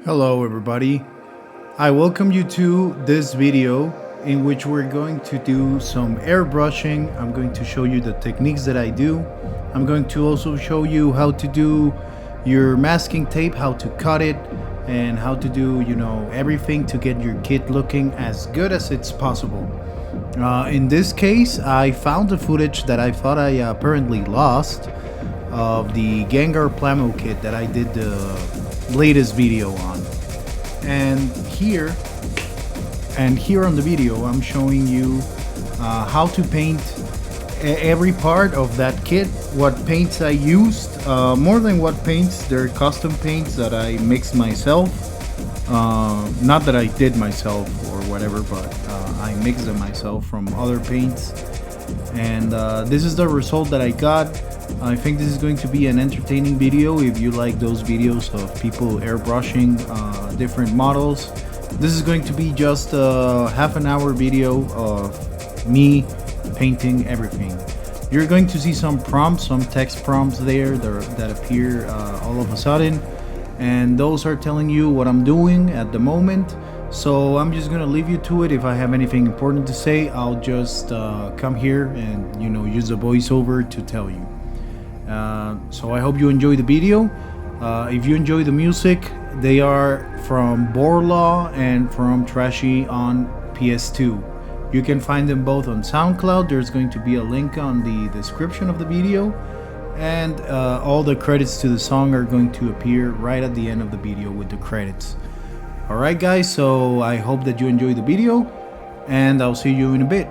Hello everybody, I welcome you to this video in which we're going to do some airbrushing. I'm going to show you the techniques that I do. I'm going to also show you how to do your masking tape, how to cut it, and how to do, everything to get your kit looking as good as it's possible. In this case, I found the footage that I thought I apparently lost of the Gengar Pokémon kit that I did the latest video on. And here on the video, I'm showing you how to paint every part of that kit, what paints I used. More than what paints, they're custom paints that I mixed myself. Not that I did myself or whatever, but I mixed them myself from other paints. And this is the result that I got. I think this is going to be an entertaining video if you like those videos of people airbrushing different models. This is going to be just a half an hour video of me painting everything. You're going to see some prompts, some text prompts there that appear all of a sudden, and those are telling you what I'm doing at the moment. So I'm just gonna leave you to it. If I have anything important to say, I'll just come here and use the voiceover to tell you. So I hope you enjoy the video. If you enjoy the music, they are from Vorlaw and from Trashy on PS2. You can find them both on SoundCloud. There's going to be a link on the description of the video, and all the credits to the song are going to appear right at the end of the video with the credits. Alright guys, so I hope that you enjoy the video, and I'll see you in a bit.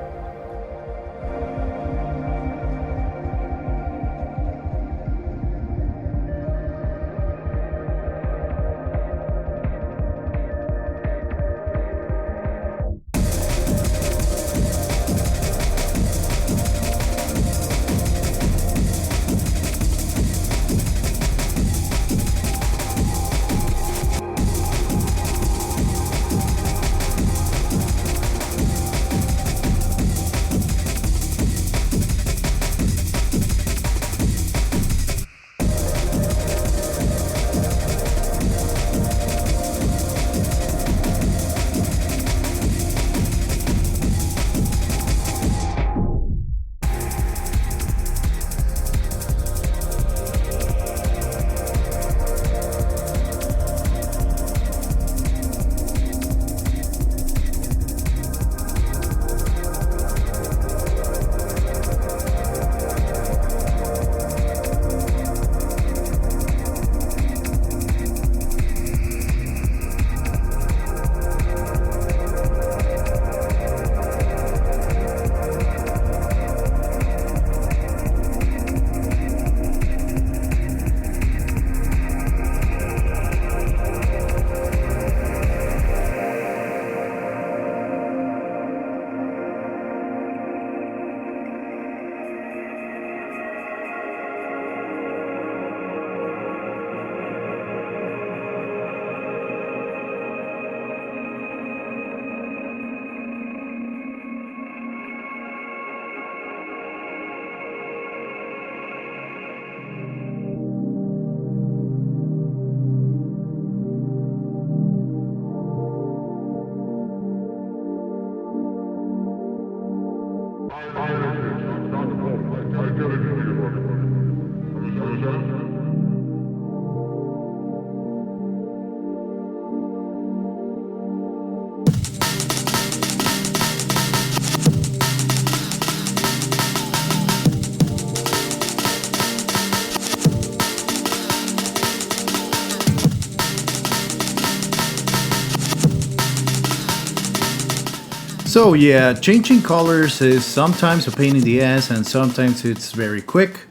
So yeah, changing colors is sometimes a pain in the ass and sometimes it's very quick.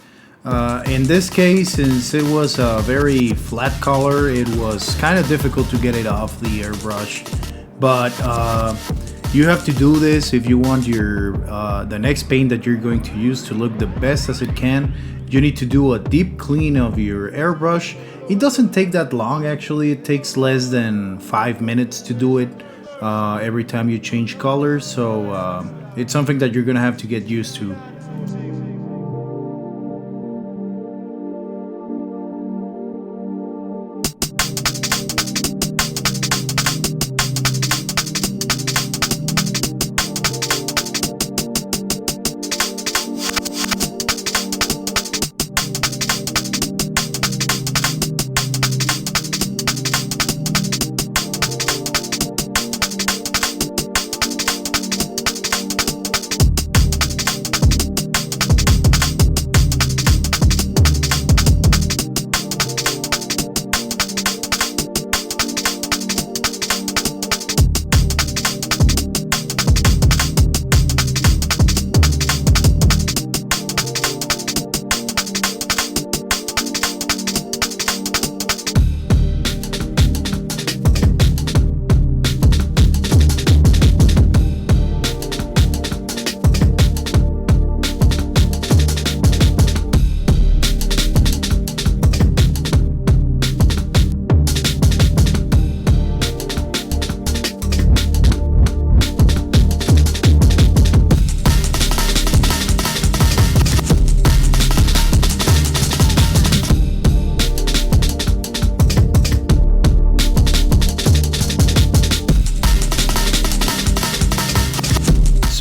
In this case, since it was a very flat color, it was kind of difficult to get it off the airbrush. But you have to do this if you want your the next paint that you're going to use to look the best as it can. You need to do a deep clean of your airbrush. It doesn't take that long actually, it takes less than 5 minutes to do it. Every time you change colors, so it's something that you're gonna have to get used to.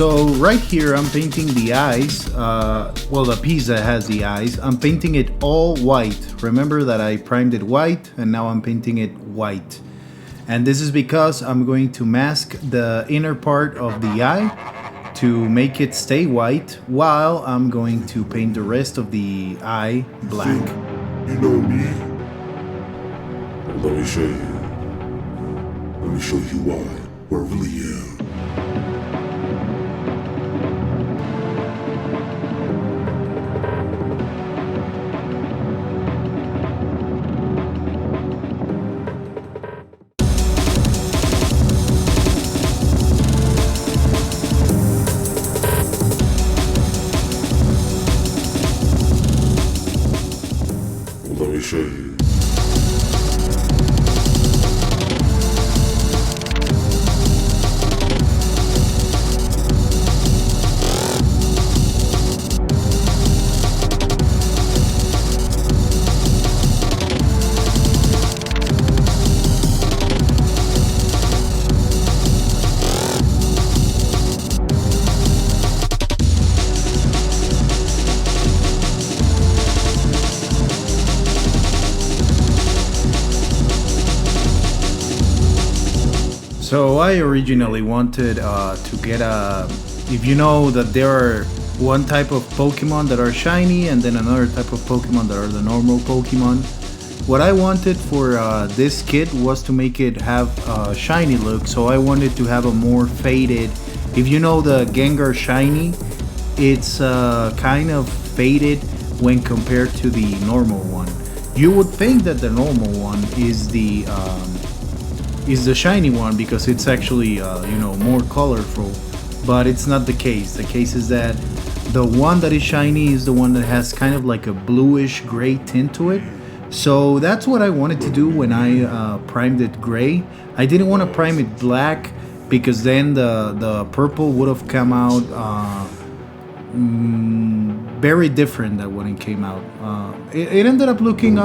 So right here I'm painting the eyes, well, the piece that has the eyes, I'm painting it all white. Remember that I primed it white and now I'm painting it white. And this is because I'm going to mask the inner part of the eye to make it stay white while I'm going to paint the rest of the eye black. You know me. Let me show you. Let me show you who I really am. Let me show you. So I originally wanted to get a, if you know that there are one type of Pokemon that are shiny and then another type of Pokemon that are the normal Pokemon. What I wanted for this kit was to make it have a shiny look, so I wanted to have a more faded, if you know the Gengar shiny, it's kind of faded when compared to the normal one. You would think that the normal one is the shiny one because it's actually more colorful, but it's not the case. The case is that the one that is shiny is the one that has kind of like a bluish gray tint to it. So that's what I wanted to do when I primed it gray. I didn't want to prime it black because then the purple would have come out very different than when it came out. It ended up looking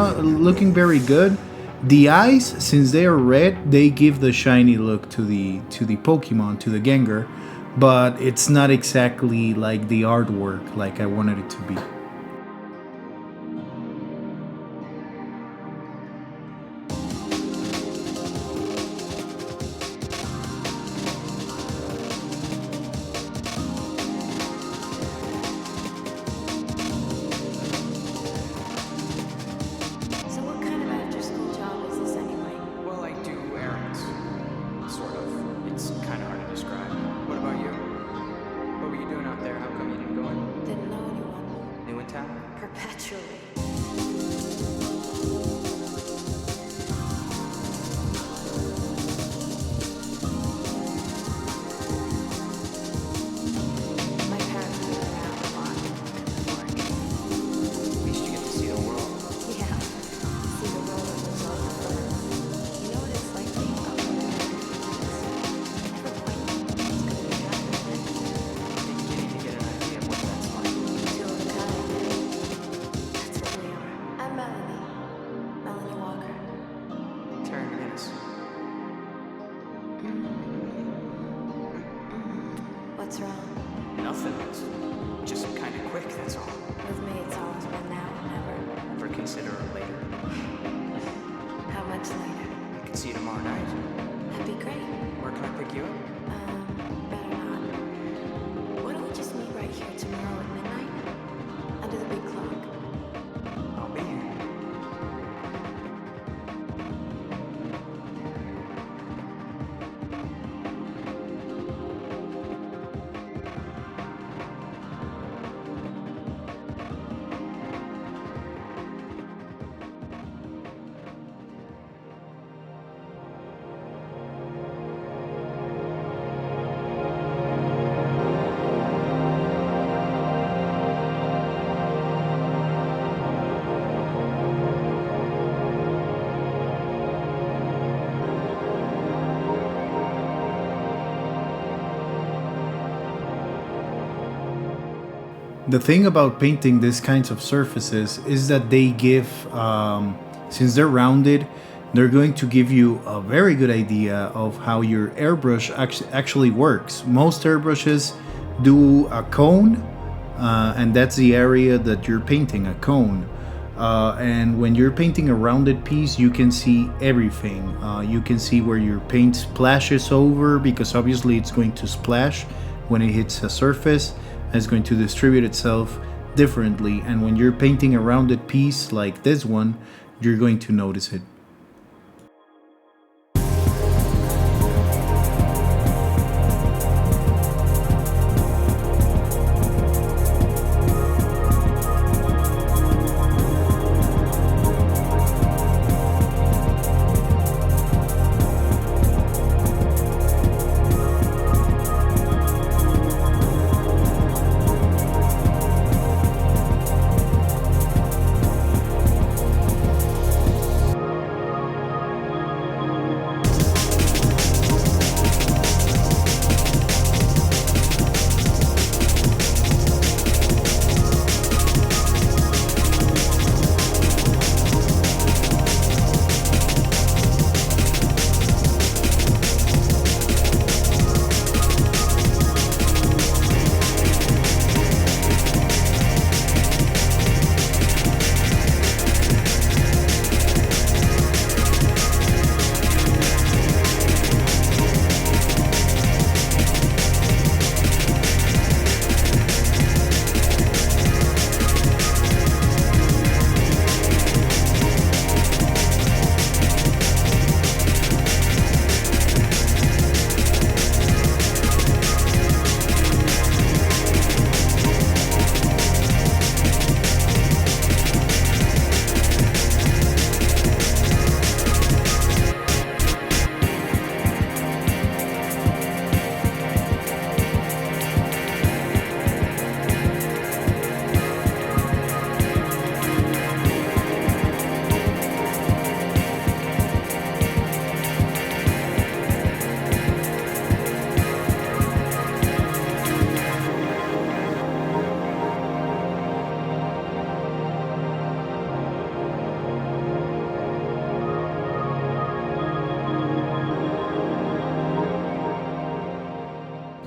very good. The eyes, since they are red, they give the shiny look to the Pokemon, to the Gengar, but it's not exactly like the artwork like I wanted it to be. Perpetually. My parents moved around a lot before. At least you get to see the world. Yeah, see the world as a result of birds. You know what it's like being up there? Never quite know what's going to be happening next. Beginning to get an idea of what that's like. Till the time. That's what we are. I'm Melanie Walker. Turn minutes. What's wrong? Nothing. It's just kind of quick, that's all. With me, it's always been now or never. Never consider it later. How much later? I can see you tomorrow night. That'd be great. Where can I pick you up? Better not. Why don't we just meet right here tomorrow at midnight? Under the big clock. I'll be here. The thing about painting these kinds of surfaces is that they give, since they're rounded, they're going to give you a very good idea of how your airbrush actually works. Most airbrushes, do a cone, and that's the area that you're painting, a cone. And when you're painting a rounded piece, you can see everything. You can see where your paint splashes over, because obviously it's going to splash when it hits a surface, and it's going to distribute itself differently. And when you're painting a rounded piece like this one, you're going to notice it.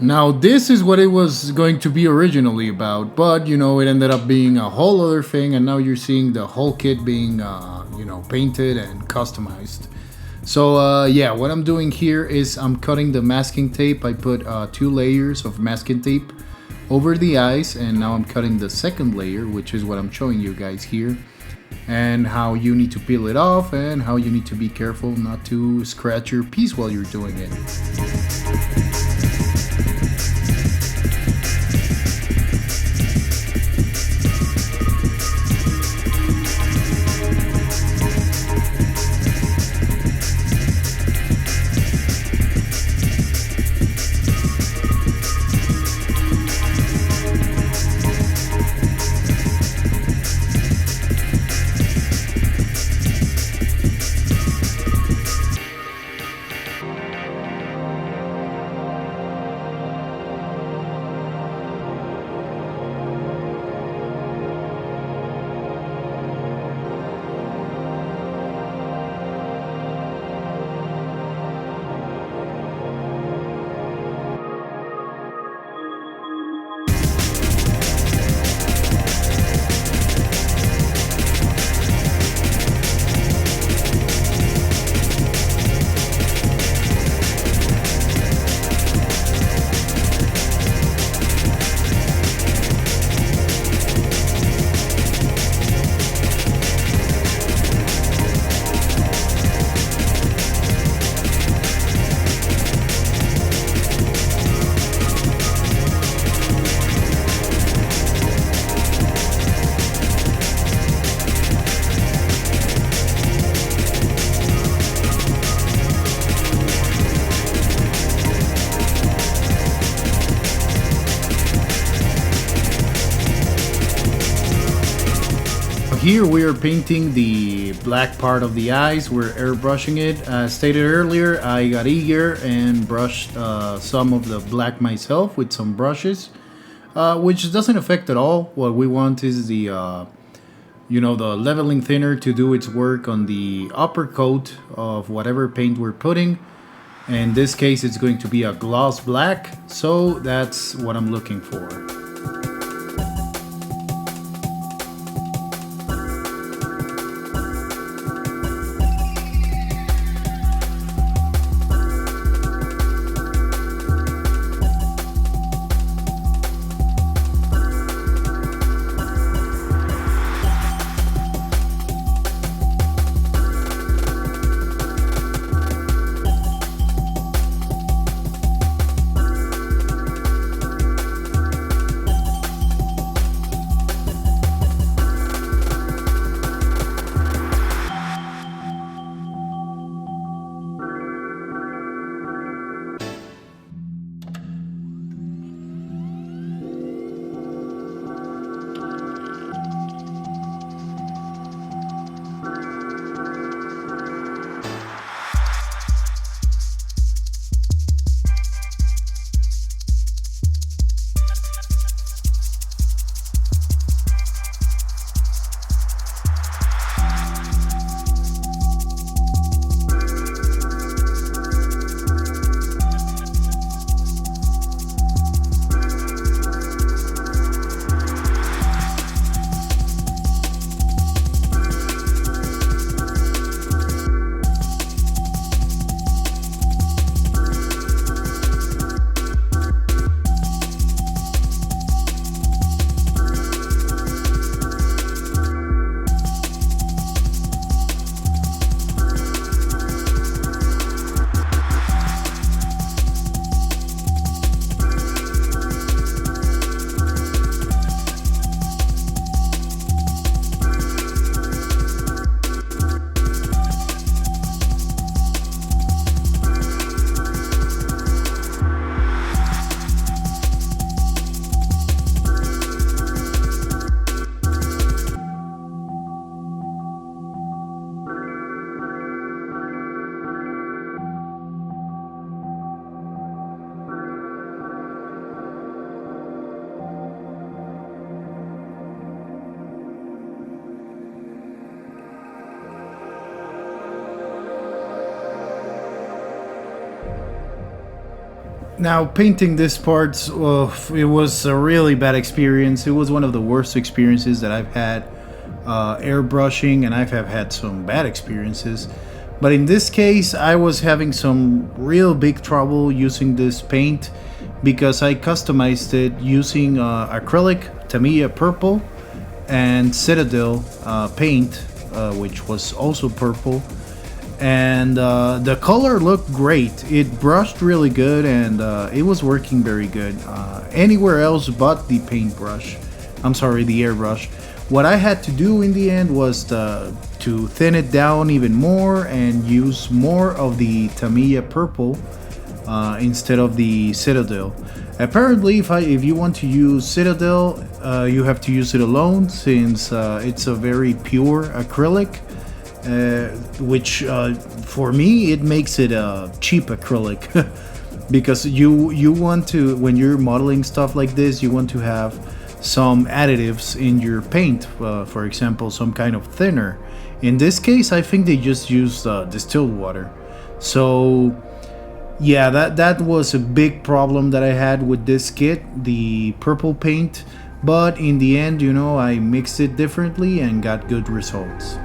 Now, this is what it was going to be originally about, but you know, it ended up being a whole other thing, and now you're seeing the whole kit being, painted and customized. So, yeah, what I'm doing here is I'm cutting the masking tape. I put 2 layers of masking tape over the eyes, and now I'm cutting the second layer, which is what I'm showing you guys here, and how you need to peel it off, and how you need to be careful not to scratch your piece while you're doing it. Here we are painting the black part of the eyes. We're airbrushing it. As stated earlier, I got eager and brushed some of the black myself with some brushes, which doesn't affect at all. What we want is the the leveling thinner to do its work on the upper coat of whatever paint we're putting. In this case, it's going to be a gloss black, so that's what I'm looking for. Now, painting this part, it was a really bad experience. It was one of the worst experiences that I've had airbrushing, and I've have had some bad experiences. But in this case, I was having some real big trouble using this paint because I customized it using acrylic, Tamiya purple, and Citadel paint, which was also purple. And the color looked great. It brushed really good, and it was working very good anywhere else but the paintbrush. I'm sorry, the airbrush. What I had to do in the end was to thin it down even more and use more of the Tamiya purple instead of the Citadel. Apparently, if you want to use Citadel, you have to use it alone, since it's a very pure acrylic. Which for me, it makes it a cheap acrylic because you want to, when you're modeling stuff like this, you want to have some additives in your paint, for example, some kind of thinner. In this case, I think they just used distilled water. So yeah, that was a big problem that I had with this kit, the purple paint. But in the end, I mixed it differently and got good results.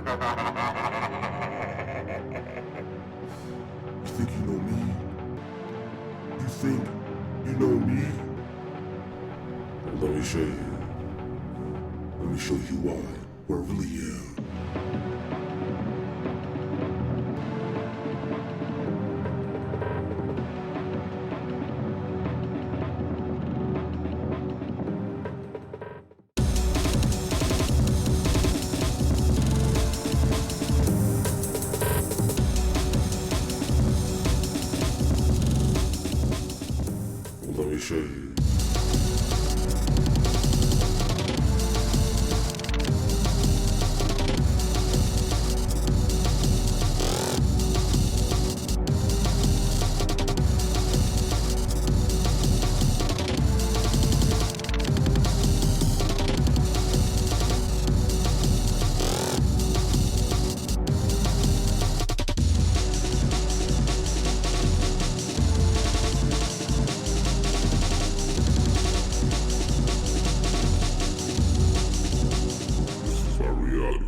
You think you know me? You think you know me? Well, let me show you. Let me show you why, where I really am. Let me show you. This is our reality.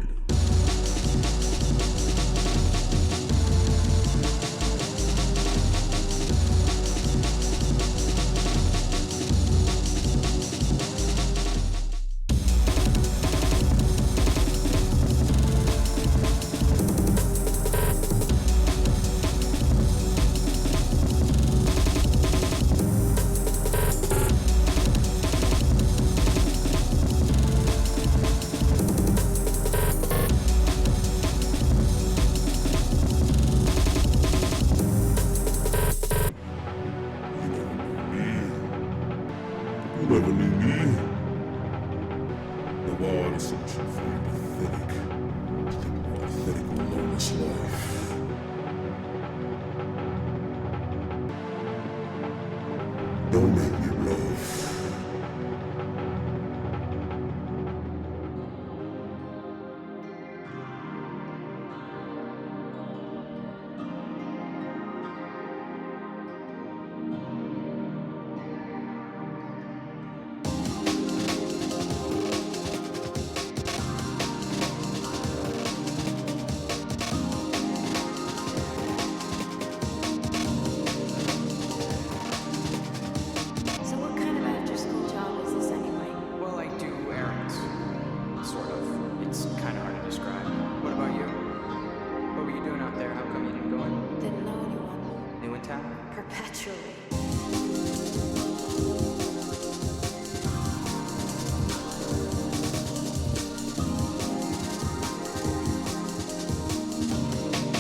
You never knew me. The wild is searching for your pathetic, lawless life. Don't make me rough. So what kind of after-school job is this anyway? Well, I do errands. Sort of. It's kind of hard to describe. What about you? What were you doing out there? How come you didn't go in? Didn't know anyone. New in town? Perpetually.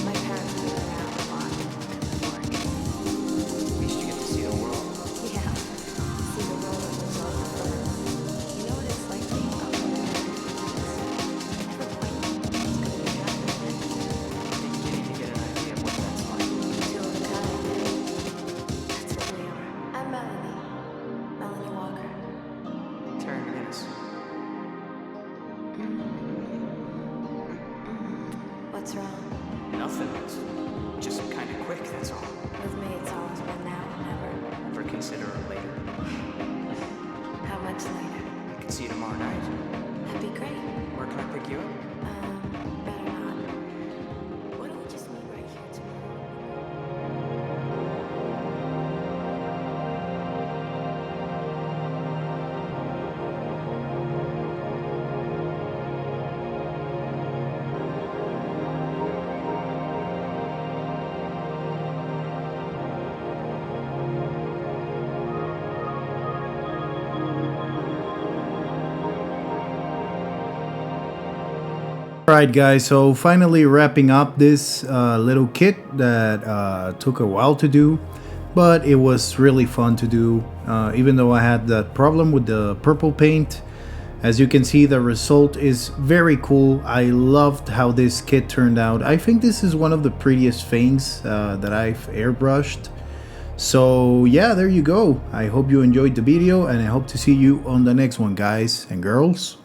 My parents moved around a lot because of work. At least you get to see the world. Yeah. See the world that was on the earth. You know what it's like being up there? Never quite know what's going to be happening next. Beginning to get an idea of what that's like. Two of a kind. That's what we are. I'm Melanie. Melanie Walker. Terry McGinnis. What's wrong? Nothing. It's just kind of quick, that's all. With me, it's always been now or never. Ever consider it later? How much later? I can see you tomorrow night. That'd be great. Where can I pick you up? Better not. Why don't we just meet right here tomorrow? Alright guys, so finally wrapping up this little kit that took a while to do, but it was really fun to do, even though I had that problem with the purple paint. As you can see, the result is very cool. I loved how this kit turned out. I think this is one of the prettiest things that I've airbrushed. So yeah, there you go. I hope you enjoyed the video and I hope to see you on the next one, guys and girls.